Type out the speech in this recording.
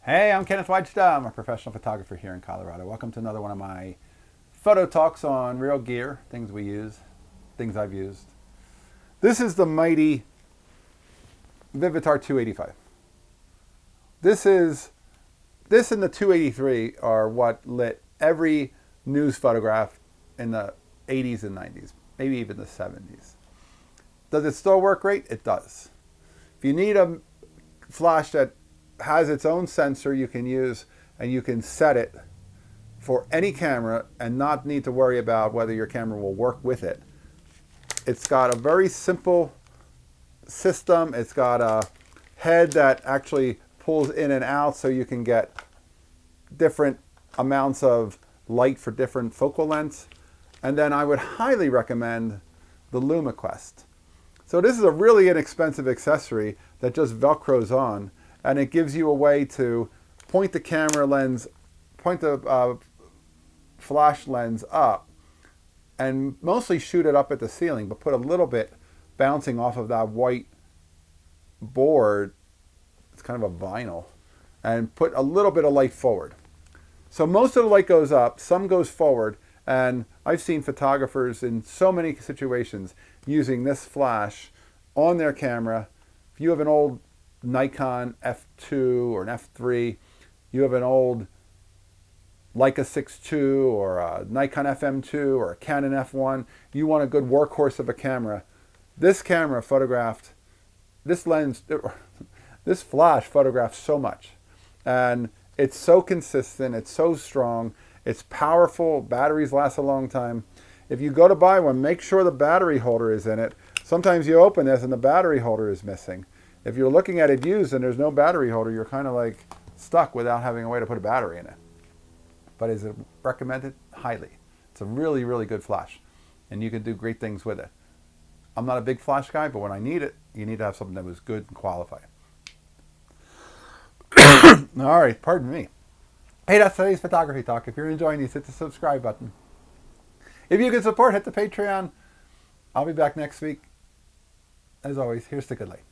Hey, I'm Kenneth Wajda. I'm a professional photographer here in Colorado. Welcome to another one of my photo talks on real gear, things we use, things I've used. This is the mighty Vivitar 285. This and the 283 are what lit every news photograph in the 80s and 90s, maybe even the 70s. Does it still work great? It does. If you need a flash that has its own sensor you can use and you can set it for any camera and not need to worry about whether your camera will work with it. It's got a very simple system. It's got a head that actually pulls in and out so you can get different amounts of light for different focal lengths. And then I would highly recommend the Lumiquest. So this is a really inexpensive accessory that just Velcros on, and it gives you a way to point the camera lens, point the flash lens up, and mostly shoot it up at the ceiling, but put a little bit bouncing off of that white board. It's kind of a vinyl, and put a little bit of light forward. So most of the light goes up, some goes forward, and I've seen photographers in so many situations using this flash on their camera. If you have an old Nikon F2 or an F3, you have an old Leica 6.2 or a Nikon FM2 or a Canon F1, you want a good workhorse of a camera. This camera photographed, this lens, this flash photographs so much. And it's so consistent, it's so strong, it's powerful, batteries last a long time. If you go to buy one, make sure the battery holder is in it. Sometimes you open this and the battery holder is missing. If you're looking at it used and there's no battery holder, you're kind of like stuck without having a way to put a battery in it. But is it recommended? Highly. It's a really, really good flash. And you can do great things with it. I'm not a big flash guy, but when I need it, you need to have something that was good and qualified. All right, pardon me. Hey, that's today's photography talk. If you're enjoying these, hit the subscribe button. If you can support, hit the Patreon. I'll be back next week. As always, here's the good light.